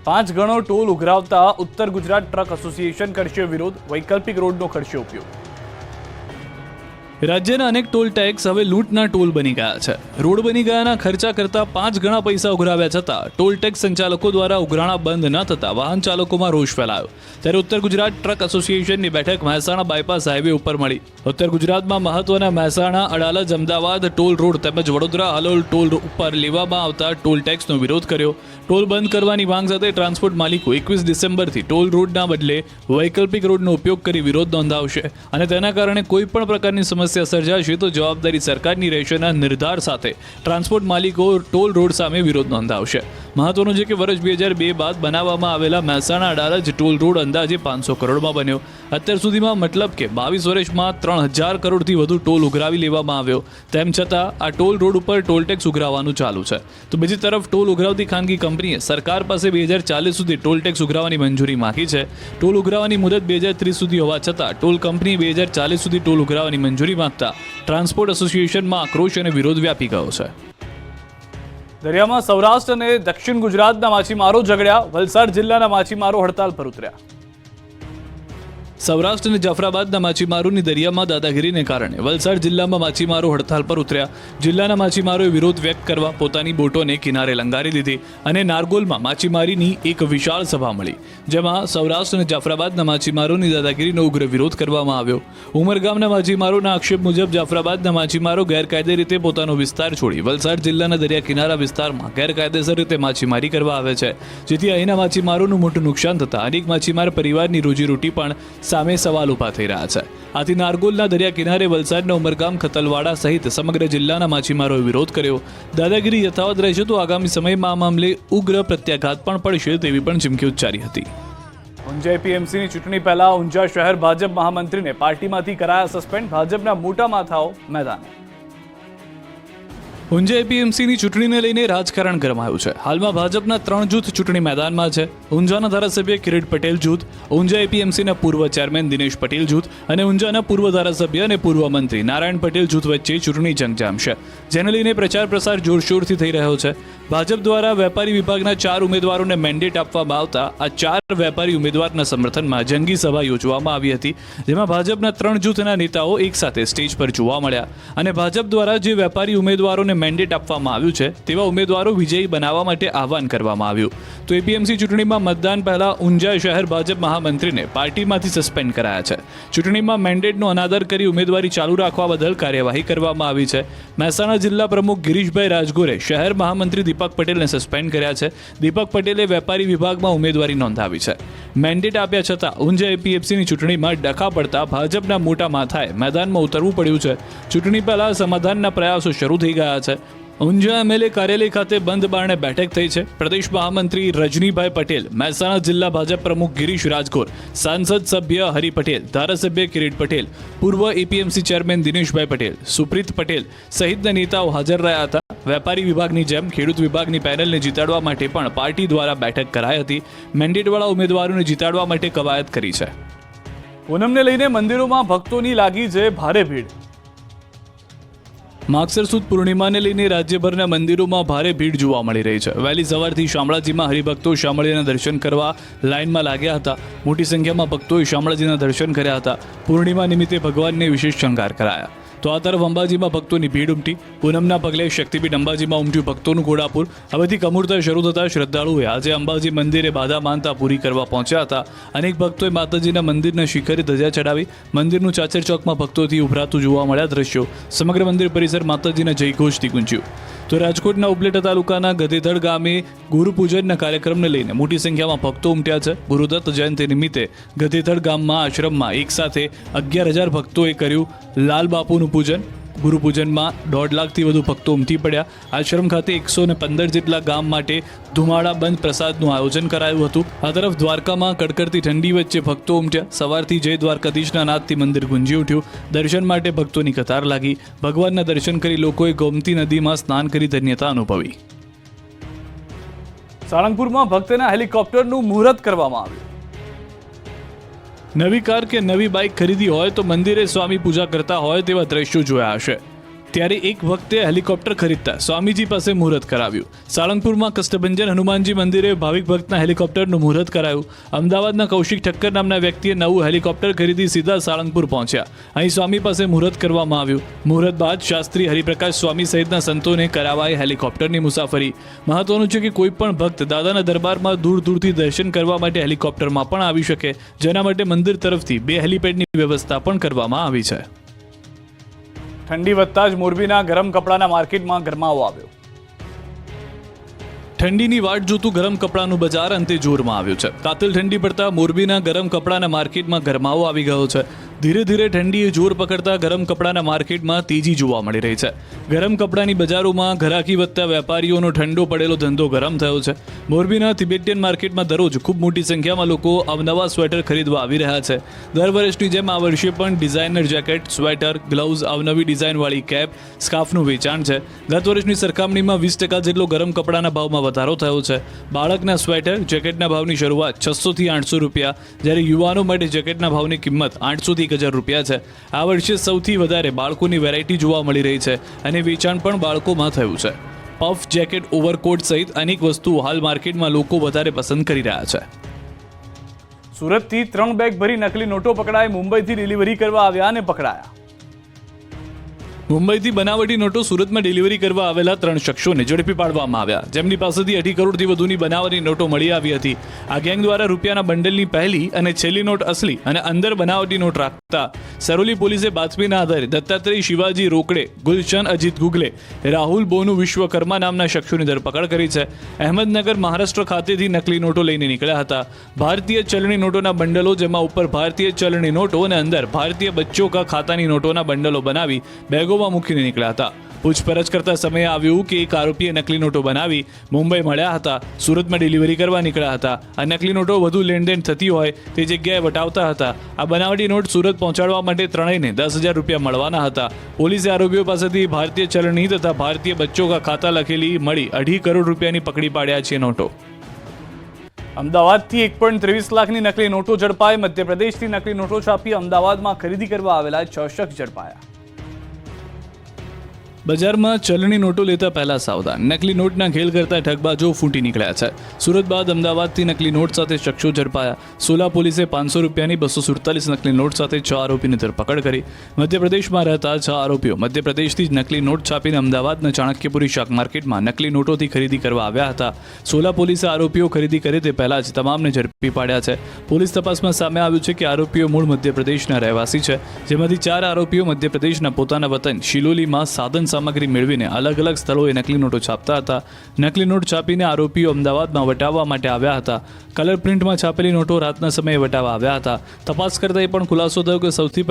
5 ગણો ટોલ ઉઘરાવતા ઉત્તર Gujarat truck association કરશે વિરોધ, વૈકલ્પિક રોડનો કરશે ઉપયોગ। રાજ્યના અનેક ટોલ ટેક્સ હવે લૂંટના ટોલ બની ગયા છે। રોડ બની ગયાના ખર્ચા કરતાં 5 ગણા પૈસા ઉઘરાવ્યા છતાં ટોલ ટેક્સ સંચાલકો દ્વારા ઉઘરાણા બંધ ન થતાં વાહન ચાલકોમાં રોષ ફેલાયો। ત્યારે ઉત્તર ગુજરાત ટ્રક એસોસિએશનની બેઠક મહેસાણા બાયપાસ હાઈવે ઉપર મળી। ઉત્તર ગુજરાતમાં મહત્વના મહેસાણા, અડાલજ, અમદાવાદ ટોલ રોડ તેમજ વડોદરા હાલોલ ટોલ ઉપર લેવામાં આવતા ટોલ ટેક્સનો વિરોધ કર્યો। ટોલ બંધ કરવાની માંગ સાથે ટ્રાન્સપોર્ટ માલિકો 21 ડિસેમ્બરથી ટોલ રોડના બદલે વૈકલ્પિક રોડનો ઉપયોગ કરી વિરોધ નોંધાવશે અને તેના કારણે કોઈ પણ પ્રકારની સમસ્યા સર્જાશે તો જવાબદારી સરકારની રહેશેના નિર્ધાર સાથે ટ્રાન્સપોર્ટ માલિકો ટોલ રોડ સામે વિરોધ નોંધાવશે। મહત્વનું છે કે વર્ષ 2002 બાદ બનાવવામાં આવેલા મહેસાણા અડાલજ ટોલ રોડ અંદાજે 500 કરોડમાં બન્યો। અત્યાર સુધીમાં મતલબ કે 22 વર્ષમાં 3000 કરોડથી વધુ ટોલ ઉઘરાવી લેવામાં આવ્યો। તેમ છતાં આ ટોલ રોડ ઉપર ટોલ ટેક્સ ઉઘરાવવાનું ચાલુ છે તો બીજી તરફ ટોલ ઉઘરાવતી ખાનગી કંપનીએ સરકાર પાસે 2040 સુધી ટોલ ટેક્સ ઉઘરાવવાની મંજૂરી માંગી છે। ટોલ ઉઘરાવવાની મુદત 2030 સુધી હોવા છતાં ટોલ કંપની 2040 સુધી ટોલ ઉઘરાવવાની મંજૂરી માંગતા ટ્રાન્સપોર્ટ એસોસિએશનમાં આક્રોશ અને વિરોધ વ્યાપી ગયો છે। દરિયામાં સૌરાષ્ટ્ર અને દક્ષિણ ગુજરાતના માછીમારો ઝઘડ્યા, વલસાડ જિલ્લાના માછીમારો હડતાલ પર ઉતર્યા। સૌરાષ્ટ્ર અને જાફરાબાદના માછીમારોની દરિયામાં દાદાગીરીને કારણે વલસાડ જિલ્લામાં માછીમારો હડતાલ પર ઉતર્યા। જિલ્લાના માછીમારોએ વિરોધ વ્યક્ત કરવા પોતાની બોટોને કિનારે લંગારી દીધી અને નારગોલમાં માછીમારીની એક વિશાળ સભા મળી, જેમાં સૌરાષ્ટ્ર અને જાફરાબાદના માછીમારોની દાદાગીરીનો ઉગ્ર વિરોધ કરવામાં આવ્યો। ઉમરગામના માછીમારોના આક્ષેપ મુજબ જાફરાબાદના માછીમારો ગેરકાયદે રીતે પોતાનો વિસ્તાર છોડી વલસાડ જિલ્લાના દરિયા કિનારા વિસ્તારમાં ગેરકાયદેસર રીતે માછીમારી કરવા આવે છે, જેથી અહીંના માછીમારોનું મોટું નુકસાન થતાં અનેક માછીમાર પરિવારની રોજીરોટી પણ સામે સવાલ ઊભા થઈ રહ્યા છે। આથી નારગોલના દરિયા કિનારે વલસાડના ઉમરગામ, ખતલવાડા સહિત સમગ્ર જિલ્લાના માછીમારોએ વિરોધ કર્યો। દાદાગીરી યથાવત રહેશે તો આગામી સમયમાં આ મામલે ઉગ્ર પ્રત્યાઘાત પણ પડશે તેવી પણ ચીમકી ઉચ્ચારી હતી। ઊંઝા એપીએમસીની ચૂંટણી પહેલા ઊંઝા શહેર ભાજપ મહામંત્રીને પાર્ટીમાંથી કરાયા સસ્પેન્ડ, ભાજપના મોટા માથાઓ મેદાને। ઊંઝા એપીએમસીની ચૂંટણીને લઈને રાજકારણ ગરમાયું છે। હાલમાં ભાજપના 3 જૂથ ચૂંટણી મેદાનમાં છે। ઊંઝાના ધારાસભ્ય કિરીટ પટેલ જૂથ, ઊંઝા એપીએમસીના પૂર્વ ચેરમેન દિનેશ પટેલ જૂથ અને ઊંઝાના પૂર્વ ધારાસભ્ય અને પૂર્વ મંત્રી નારાયણ પટેલ જૂથ વચ્ચે ચૂંટણી જંગ જામશે, જેને લઈને પ્રચાર પ્રસાર જોરશોરથી થઈ રહ્યો છે। ભાજપ દ્વારા વેપારી વિભાગના 4 ઉમેદવારોને મેન્ડેટ આપવામાં આવતા આ 4 વેપારી ઉમેદવારના સમર્થનમાં જંગી સભા યોજવામાં આવી હતી, જેમાં ભાજપના 3 જૂથના નેતાઓ એકસાથે સ્ટેજ પર જોવા મળ્યા અને ભાજપ દ્વારા જે વેપારી ઉમેદવારોને મેન્ડેટ આપવામાં આવ્યું છે તેવા ઉમેદવારો વિજયી બનાવવા માટે આહવાન કરવામાં આવ્યું। તો એપીએમસી ચૂંટણીમાં મતદાન પહેલા ઊંઝા શહેર ભાજપ મહામંત્રીને પાર્ટીમાંથી સસ્પેન્ડ કરાયા છે। ચૂંટણીમાં મેન્ડેટનો અનાદર કરી ઉમેદવારી ચાલુ રાખવા બદલ કાર્યવાહી કરવામાં આવી છે। મહેસાણા જિલ્લા પ્રમુખ ગિરીશભાઈ રાજગોરે શહેર મહામંત્રી દીપક પટેલને સસ્પેન્ડ કર્યા છે। દીપક પટેલે વેપારી વિભાગમાં ઉમેદવારી નોંધાવી છે। મેન્ડેટ આપ્યા છતાં ઊંઝા એપીએમસીની ચૂંટણીમાં ડખા પડતા ભાજપના મોટા માથાએ મેદાનમાં ઉતરવું પડ્યું છે। ચૂંટણી પહેલા સમાધાનના પ્રયાસો શરૂ થઈ ગયા છે। ઊંઝા એમએલએ કાર્યાલય ખાતે બંધ બારણે બેઠક થઈ છે। પ્રદેશ મહામંત્રી રજનીભાઈ પટેલ, મહેસાણા જિલ્લા ભાજપ પ્રમુખ ગિરીશ રાજગોર, સાંસદ સભ્ય હરિ પટેલ, ધારાસભ્ય કિરીટ પટેલ, પૂર્વ એપીએમસી ચેરમેન દિનેશભાઈ પટેલ, સુપ્રીત પટેલ સહિતના નેતાઓ હાજર રહ્યા હતા। વેપારી વિભાગની જેમ ખેડૂત વિભાગની પેનલને જીતાડવા માટે પણ પાર્ટી દ્વારા બેઠક કરાઈ હતી। મેન્ડેટવાળા ઉમેદવારોને જીતાડવા માટે કવાયત કરી છે। પૂનમને લઈને મંદિરોમાં ભક્તોની લાગી છે ભારે ભીડ। માગસર સુદ પૂર્ણિમાને લઈને રાજ્યભરના મંદિરોમાં ભારે ભીડ જોવા મળી રહી છે। વહેલી સવારથી શામળાજીમાં હરિભક્તો શામળીના દર્શન કરવા લાઇનમાં લાગ્યા હતા। મોટી સંખ્યામાં ભક્તોએ શામળાજીના દર્શન કર્યા હતા। પૂર્ણિમા નિમિત્તે ભગવાનને વિશેષ શણગાર કરાયા। તો આ તરફ અંબાજીમાં ભક્તોની ભીડ ઉમટી। પૂનમના પગલે શક્તિપીઠ અંબાજીમાં ઉમટ્યું ભક્તોનું ઘોડાપુર। હવેથી કમુરતા શરૂ થતાં શ્રદ્ધાળુઓએ આજે અંબાજી મંદિરે બાધા માનતા પૂરી કરવા પહોંચ્યા હતા। અનેક ભક્તોએ માતાજીના મંદિરના શિખરે ધજા ચડાવી। મંદિરનું ચાચર ચોકમાં ભક્તોથી ઉભરાતું જોવા મળ્યા દ્રશ્યો। સમગ્ર મંદિર પરિસર માતાજીના જયઘોષથી ગુંજ્યું। તો રાજકોટના ઉપલેટા તાલુકાના ગધેધડ ગામે ગુરુપૂજનના કાર્યક્રમને લઈને મોટી સંખ્યામાં ભક્તો ઉમટ્યા છે। ગુરુદત્ત જયંતિ નિમિત્તે ગધેધડ ગામમાં આશ્રમમાં એકસાથે 11,000 ભક્તોએ કર્યું લાલ બાપુનું પૂજન। ગુરુપૂજનમાં 1.5 લાખથી વધુ ભક્તો ઉમટી પડ્યા। આશ્રમ ખાતે 115 જેટલા ગામ માટે ધુમાડા બંધ પ્રસાદનું આયોજન કરાયું હતું। આ તરફ દ્વારકામાં કડકડતી ઠંડી વચ્ચે ભક્તો ઉમટ્યા। સવારથી જય દ્વારકાધીશના નાદથી મંદિર ગુંજી ઉઠ્યું। દર્શન માટે ભક્તોની કતાર લાગી। ભગવાનના દર્શન કરી લોકોએ ગોમતી નદીમાં સ્નાન કરી ધન્યતા અનુભવી। સાળંગપુરમાં ભક્તના હેલિકોપ્ટરનું મુહૂર્ત કરવામાં આવ્યું। નવી કાર કે નવી બાઇક ખરીદી હોય તો મંદિરે સ્વામી પૂજા કરતા હોય તેવા દ્રશ્યો જોયા હશે। ત્યારે એક વખતે હેલિકોપ્ટર ખરીદતા સ્વામીજી પાસે મુહૂર્ત કરાવ્યું. સાળંગપુરમાં કષ્ટભંજન હનુમાનજી મંદિરે ભાવિક ભક્તના હેલિકોપ્ટરનું મુહૂર્ત કરાયું. અમદાવાદના કૌશિક ઠક્કર નામના વ્યક્તિએ નવું હેલિકોપ્ટર ખરીદી સીધા સાળંગપુર પહોંચ્યા. અહીં સ્વામી પાસે મુહૂર્ત કરવામાં આવ્યું. મુહૂર્ત બાદ શાસ્ત્રી હરિપ્રકાશ સ્વામી સહિતના સંતોને કરાવાઈ હેલિકોપ્ટરની મુસાફરી. મહત્વનું છે કે કોઈ પણ ભક્ત દાદાના દરબારમાં દૂર દૂરથી દર્શન કરવા માટે હેલિકોપ્ટરમાં પણ આવી શકે, જેના માટે મંદિર તરફથી 2 હેલિપેડની વ્યવસ્થા પણ કરવામાં આવી છે. ઠંડી વધતા જ મોરબીના ગરમ કપડાના માર્કેટમાં ગરમાવો આવ્યો. ઠંડીની વાટ જોતું ગરમ કપડાનું બજાર અંતે જોરમાં આવ્યું છે. કાતિલ ઠંડી પડતા મોરબીના ગરમ કપડાના માર્કેટમાં ગરમાવો આવી ગયો છે. ધીરે ધીરે ઠંડીએ જોર પકડતા ગરમ કપડાના માર્કેટમાં તેજી જોવા મળી રહી છે. ગરમ કપડાની બજારોમાં ઘરાકી વધતા વેપારીઓનો ઠંડો પડેલો ધંધો ગરમ થયો છે. મોરબીના તિબેટિયન માર્કેટમાં દરરોજ ખૂબ મોટી સંખ્યામાં લોકો અવનવા સ્વેટર ખરીદવા આવી રહ્યા છે. દર વર્ષની જેમ આ વર્ષે પણ ડિઝાઇનર જેકેટ, સ્વેટર, ગ્લવ્સ, અવનવી ડિઝાઇનવાળી કેપ, સ્કાર્ફનું વેચાણ છે. ગત વર્ષની સરખામણીમાં 20% જેટલો ગરમ કપડાના ભાવમાં વધારો થયો છે. બાળકના સ્વેટર, જેકેટના ભાવની શરૂઆત 600 થી 800 રૂપિયા, જ્યારે યુવાનો માટે જેકેટના ભાવની કિંમત 800 થી 1000 રૂપિયા છે. આ વર્ષે સૌથી વધારે બાળકોની વેરાયટી જોવા મળી રહી છે અને વેચાણ પણ બાળકોમાં થયું છે. પફ, જેકેટ, ઓવરકોટ સહિત અનેક વસ્તુઓ હાલ માર્કેટમાં લોકો વધારે પસંદ કરી રહ્યા છે. સુરતથી 3 બેગ ભરી નકલી નોટો પકડાય. મુંબઈથી ડિલિવરી કરવા આવ્યા અને પકડાયા. મુંબઈથી બનાવટી નોટો સુરતમાં ડિલિવરી કરવા આવેલા 3 શખ્સોને ઝડપી પાડવામાં આવ્યા, જેમની પાસેથી 2.5 કરોડથી વધુની બનાવટી નોટો મળી આવી હતી. આ ગેંગ દ્વારા રૂપિયાના બંડલની પહેલી અને છેલ્લી નોટ અસલી અને અંદર બનાવટી નોટ રાખતા સરોલી પોલીસે બાતમીના આધારે દત્તાત્રેય શિવાજી રોકડે, ગુલશન અજીત ગુગલે, રાહુલ બોનુ વિશ્વકર્મા નામના શખ્સોની ધરપકડ કરી છે. અહેમદનગર, મહારાષ્ટ્ર ખાતેથી નકલી નોટો લઈને નીકળ્યા હતા. ભારતીય ચલણી નોટોના બંડલો, જેમાં ઉપર ભારતીય ચલણી નોટો અને અંદર ભારતીય બચ્ચો કા ખાતાની નોટોના બંડલો બનાવી બેગો મૂકીને નીકળ્યા હતા. પૂછપરછ કરતા સમયે આવ્યું કે એક આરોપીએ નકલી નોટો બનાવી મુંબઈ મળ્યા હતા, સુરતમાં ડિલિવરી કરવા નીકળ્યા હતા. આ નકલી નોટો વધુ લેણદેણ થતી હોય તે જગ્યાએ વટાવતા હતા. આ બનાવટી નોટ સુરત પહોંચાડવા માટે ત્રણેયને 10,000 રૂપિયા મળવાના હતા. પોલીસે આરોપીઓ પાસેથી ભારતીય ચલણી તથા ભારતીય બચ્ચો કા ખાતા લખેલી મળી 2.5 કરોડ રૂપિયાની પકડી પાડ્યા છે નોટો. અમદાવાદથી 1.23 લાખની નકલી નોટો ઝડપાઈ. મધ્યપ્રદેશથી નકલી નોટો છાપી અમદાવાદમાં ખરીદી કરવા આવેલા 6 શખ્સ ઝડપાયા. બજારમાં ચલણી નોટો લેતા પહેલા સાવધાન. નકલી નોટના ખેલ કરતા ઠગબાજો ફૂટી નીકળ્યા છે. સુરત બાદ અમદાવાદથી નકલી નોટ સાથે શખ્સો ઝડપાયા. સોલા પોલીસે 500 રૂપિયાની 247 નકલી નોટ સાથે 6 આરોપીની ધરપકડ કરી. મધ્યપ્રદેશમાં રહેતા 6 આરોપીઓ મધ્યપ્રદેશથી જ નકલી નોટ છાપીને અમદાવાદના ચાણક્યપુરી શાક માર્કેટમાં નકલી નોટોથી ખરીદી કરવા આવ્યા હતા. સોલા પોલીસે આરોપીઓ ખરીદી કરે તે પહેલા જ તમામને ઝડપી પાડ્યા છે. પોલીસ તપાસમાં સામે આવ્યું છે કે આરોપીઓ મૂળ મધ્યપ્રદેશના રહેવાસી છે, જેમાંથી 4 આરોપીઓ મધ્યપ્રદેશના પોતાના વતન શિલોલીમાં સાધન સામગ્રી મેળવીને અલગ અલગ સ્થળોએ નકલી નોટો છાપતા હતા. નકલી નોટ છાપીને આરોપીઓ અમદાવાદમાં વટાવવા માટે આવ્યા હતા. કલર પ્રિન્ટમાં છાપેલી નોટો રાતના સમયે વટાવવા આવ્યા હતા. તપાસ કરતા એ પણ ખુલાસો થયો કે સૌથી